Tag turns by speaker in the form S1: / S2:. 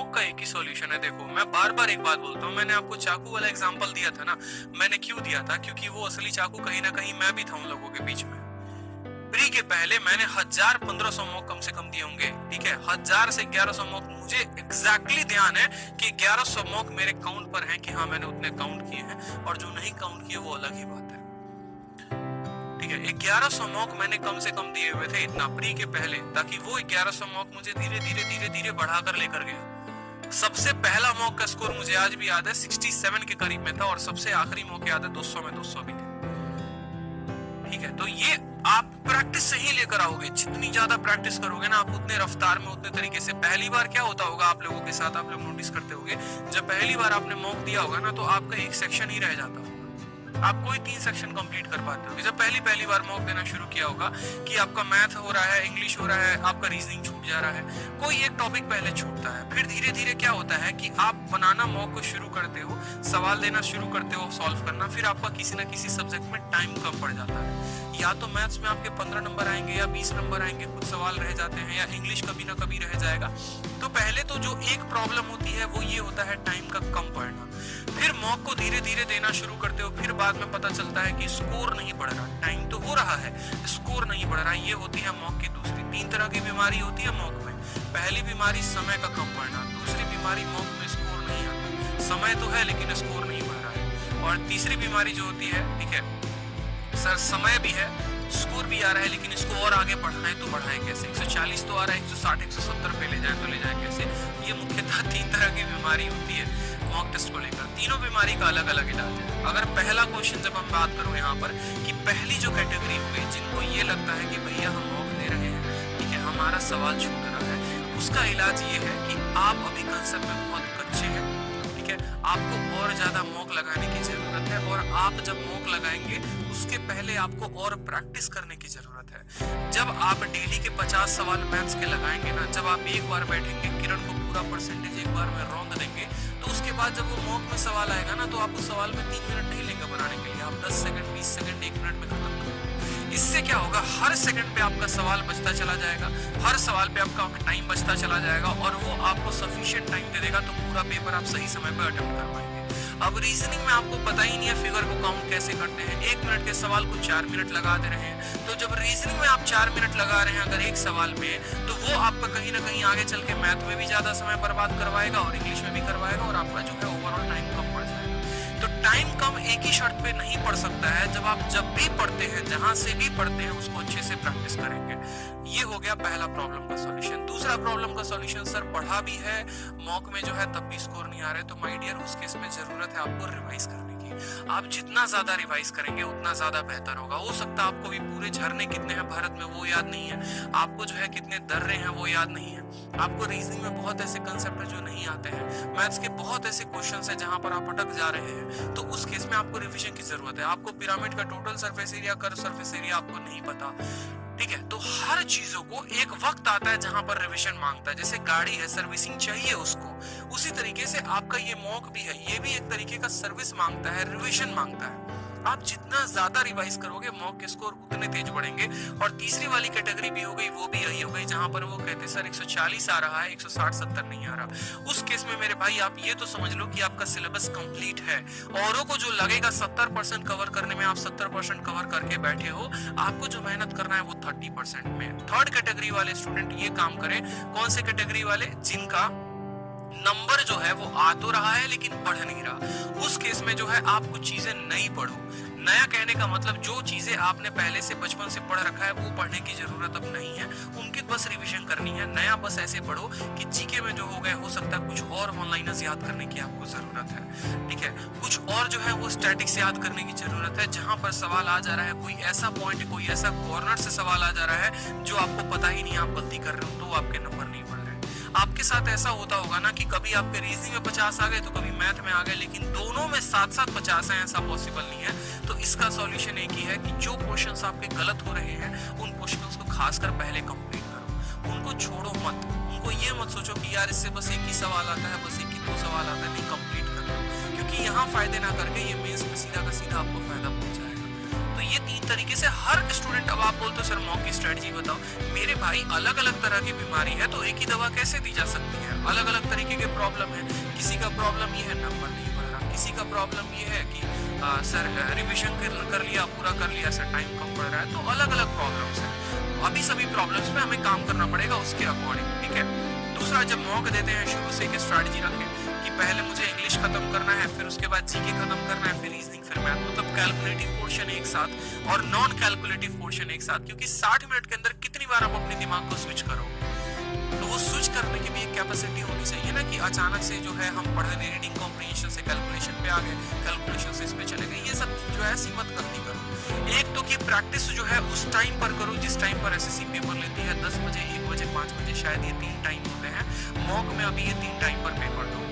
S1: Mock का एक ही solution है। देखो मैं बार बार एक बात बोलता हूँ, मैंने आपको चाकू वाला एग्जांपल दिया था ना, मैंने क्यों दिया था? क्योंकि वो असली चाकू कहीं ना कहीं मैं भी था उन लोगों के बीच में। प्री के पहले मैंने 1000-1500 मॉक कम से कम दिए होंगे, ठीक है। 1000 से 1100 मॉक मुझे एग्जैक्टली ध्यान है कि 1100 मॉक मेरे काउंट पर हैं कि हाँ मैंने उतने काउंट किए हैं, और जो नहीं काउंट किए वो अलग ही बात है, ठीक है। 1100 मॉक मैंने कम से कम दिए हुए थे इतना प्री के पहले, ताकि वो 1100 मॉक मुझे धीरे धीरे धीरे धीरे बढ़ाकर लेकर गया। सबसे पहला मॉक का स्कोर मुझे आज भी याद है 67 के करीब में था, और सबसे आखिरी मॉक याद है 200 में 200 भी थे, ठीक है। तो ये आप प्रैक्टिस से ही लेकर आओगे, जितनी ज्यादा प्रैक्टिस करोगे ना आप उतने रफ्तार में उतने तरीके से। पहली बार क्या होता होगा आप लोगों के साथ, आप लोग नोटिस करते होंगे, जब पहली बार आपने मॉक दिया होगा ना तो आपका एक सेक्शन ही रह जाता होगा, आप कोई 3 सेक्शन कंप्लीट कर पाते होगे। जब पहली बार मॉक देना शुरू किया होगा कि आपका मैथ हो रहा है, इंग्लिश हो रहा है, आपका रीजनिंग छूट जा रहा है, कोई एक टॉपिक पहले छूटता है, फिर धीरे धीरे क्या होता है कि आप बनाना मॉक को शुरू करते हो, सवाल देना शुरू करते हो, सॉल्व करना, फिर आपका किसी ना किसी सब्जेक्ट में टाइम कम पड़ जाता है। या तो मैथ्स में आपके 15 नंबर आएंगे या 20 नंबर आएंगे, कुछ सवाल रह जाते हैं, या इंग्लिश कभी ना कभी रह जाएगा। तो पहले तो जो एक प्रॉब्लम होती है वो ये होता है टाइम का कम पड़ना। फिर मॉक को धीरे धीरे देना शुरू करते हो, फिर बाद में पता चलता है कि स्कोर नहीं बढ़ रहा, टाइम तो हो रहा है, स्कोर नहीं बढ़ रहा। ये होती है मॉक की दूसरी। 3 तरह की बीमारी होती है मॉक में। पहली बीमारी समय का कम पड़ना, दूसरी बीमारी मॉक में स्कोर नहीं आता, समय तो है लेकिन स्कोर नहीं बढ़ रहा है, और तीसरी बीमारी जो होती है, ठीक है सर समय भी है, स्कोर भी आ रहा है, लेकिन इसको और आगे बढ़ाएं तो बढ़ाएं कैसे? 140 तो आ रहा है, 160 170 पे ले जाएं तो ले जाएं कैसे? ये मुख्यतः 3 तरह की बीमारी होती है मॉक टेस्ट को लेकर। तीनों बीमारी का अलग अलग इलाज है। अगर पहला क्वेश्चन जब हम बात करूं यहाँ पर कि पहली जो कैटेगरी हो गई, जिनको ये लगता है कि भैया हम मॉक दे रहे हैं, ठीक है, हमारा सवाल छूट रहा है, उसका इलाज ये है कि आप अभी कंसेप्ट में बहुत कच्चे हैं, ठीक है, आपको और ज्यादा मॉक लगाने की जरूरत है, और आप जब मॉक लगाएंगे उसके पहले आपको और प्रैक्टिस करने की जरूरत है। जब आप डेली के 50 सवाल मैथ्स के लगाएंगे ना, जब आप एक बार बैठेंगे, किरण को पूरा परसेंटेज एक बार में रौंद देंगे, तो उसके बाद जब वो मॉक में सवाल आएगा ना, तो आप उस सवाल में 3 मिनट नहीं लेंगे बनाने के लिए, आप 10 सेकंड 20 सेकंड 1 मिनट में खत्म करेंगे। इससे क्या होगा, हर सेकंड पे आपका सवाल बचता चला जाएगा, हर सवाल पे आपका टाइम बचता चला जाएगा, और वो आपको सफिशिएंट टाइम दे देगा, तो पूरा पेपर आप सही समय पर अटेम्प्ट कर पाएंगे। अब रीजनिंग में आपको पता ही नहीं है फिगर को काउंट कैसे करते हैं, 1 मिनट के सवाल को 4 मिनट लगा दे रहे हैं। तो जब रीजनिंग में आप 4 मिनट लगा रहे हैं अगर एक सवाल में, तो वो आपका कहीं ना कहीं आगे चल के मैथ में भी ज्यादा समय बर्बाद करवाएगा और इंग्लिश में भी करवाएगा, और आपका जो है ओवरऑल टाइम कम पड़ जाएगा। तो टाइम कम एक ही शर्त पे नहीं पड़ सकता है, जब आप जब भी पढ़ते हैं, जहां से भी पढ़ते हैं, उसको अच्छे से प्रैक्टिस करेंगे। ये हो गया पहला प्रॉब्लम का सॉल्यूशन। दूसरा प्रॉब्लम का सॉल्यूशन, सर पढ़ा भी है मॉक में जो है तब भी स्कोर नहीं आ रहे, तो माय डियर उस केस में जरूरत है आपको रिवाइज करने की। आप जितना ज्यादा रिवाइज करेंगे उतना ज्यादा बेहतर होगा। हो सकता है आपको भी पूरे झरने कितने हैं भारत में वो याद नहीं है, आपको जो है कितने दर्रे हैं वो याद नहीं है, आपको रीजनिंग में बहुत ऐसे कंसेप्ट है जो नहीं आते हैं, मैथ्स के बहुत ऐसे क्वेश्चंस है जहां पर आप अटक जा रहे हैं, तो उस केस में आपको रिवीजन की जरूरत है। आपको पिरामिड का total surface area, curve surface area आपको नहीं पता, ठीक है। तो हर चीजों को एक वक्त आता है जहां पर रिवीजन मांगता है। जैसे गाड़ी है, सर्विसिंग चाहिए उसको, उसी तरीके से आपका ये मॉक भी है, ये भी एक तरीके का सर्विस मांगता है, रिवीजन मांगता है। आप जितना ज्यादा रिवाइज करोगे मॉक के स्कोर उतने तेज बढ़ेंगे। और तीसरी वाली कैटेगरी भी हो गई, वो भी यही हो गई जहां पर वो कहते सर 140 आ रहा है, 160-70 नहीं आ रहा। उस केस में मेरे भाई आप ये तो समझ लो कि आपका सिलेबस कंप्लीट है। औरों को जो लगेगा 70% कवर करने में, आप 70% कवर करके बैठे हो, आपको जो मेहनत करना है वो 30% में। थर्ड कैटेगरी वाले स्टूडेंट ये काम करें। कौन से कैटेगरी वाले? जिनका नंबर जो है वो आ तो रहा है लेकिन पढ़ नहीं रहा। उस केस में जो है आप कुछ चीजें नहीं पढ़ो। नया कहने का मतलब जो चीजें आपने पहले से बचपन से पढ़ रखा है वो पढ़ने की जरूरत अब नहीं है, उनकी बस रिवीजन करनी है। नया बस ऐसे पढ़ो कि जीके में जो हो गए, हो सकता है कुछ और वन लाइनर्स याद करने की आपको जरूरत है, ठीक है। कुछ और जो है वो स्टैटिक्स याद करने की जरूरत है, जहां पर सवाल आ जा रहा है, कोई ऐसा पॉइंट, कोई ऐसा कॉर्नर से सवाल आ जा रहा है जो आपको पता ही नहीं, आप गलती कर रहे हो, तो आपके नंबर नहीं बढ़ रहे। आपके साथ ऐसा होता होगा ना कि कभी आपके रीजनिंग में 50 आ गए तो कभी मैथ में आ गए, लेकिन दोनों में साथ साथ 50 है, ऐसा पॉसिबल नहीं है। तो इसका सॉल्यूशन एक ही है कि जो क्वेश्चंस आपके गलत हो रहे हैं उन क्वेश्चंस को खासकर पहले कंप्लीट करो, उनको छोड़ो मत। उनको ये मत सोचो कि यार इससे बस एक ही सवाल आता है, बस एक ही 2 सवाल आता है, नहीं कंप्लीट कर लो, क्योंकि यहाँ फायदे ना करके ये मेंस में सीधा का सीधा आपको फायदा पहुंचाएगा। तो ये 3 तरीके से हर स्टूडेंट, अब आप बोलते हो सर मॉक की स्ट्रेटजी बताओ, मेरे भाई अलग अलग तरह की बीमारी है तो एक ही दवा कैसे दी जा सकती है? अलग अलग तरीके के प्रॉब्लम है। किसी का प्रॉब्लम ये है नंबर नहीं बढ़ रहा, किसी का प्रॉब्लम ये है कि सर रिविजन कर लिया, पूरा कर लिया सर, टाइम कम पड़ रहा है। तो अलग अलग प्रॉब्लम्स है। अभी सभी प्रॉब्लम्स पे हमें काम करना पड़ेगा उसके अकॉर्डिंग, ठीक है। दूसरा, जब मॉक देते हैं शुरू से एक स्ट्रैटेजी रखें कि पहले मुझे इंग्लिश खत्म करना है, फिर उसके बाद जीके खत्म करना है, फिर रीजनिंग, फिर मैथ, मतलब कैलकुलेटिव पोर्शन एक साथ और नॉन कैलकुलेटिव पोर्शन एक साथ। क्योंकि 60 मिनट के अंदर कितनी बार आप अपने दिमाग को स्विच करोगे? तो वो स्विच करने की भी एक कैपेसिटी होनी चाहिए ना, कि अचानक से जो है हम पढ़ रहे रीडिंग कॉम्प्रिहेंशन से कैलकुलेशन पे आ गए, कैलकुलेशन से इसमें चले गए। ये सब जो है ऐसी मत गलती करो। एक तो कि प्रैक्टिस जो है उस टाइम पर करो जिस टाइम पर एसएससी पेपर लेती है, 10 बजे, 1 बजे, 5 बजे, शायद ये 3 टाइम होते हैं। मॉक में अभी ये 3 टाइम पर पेपर दो।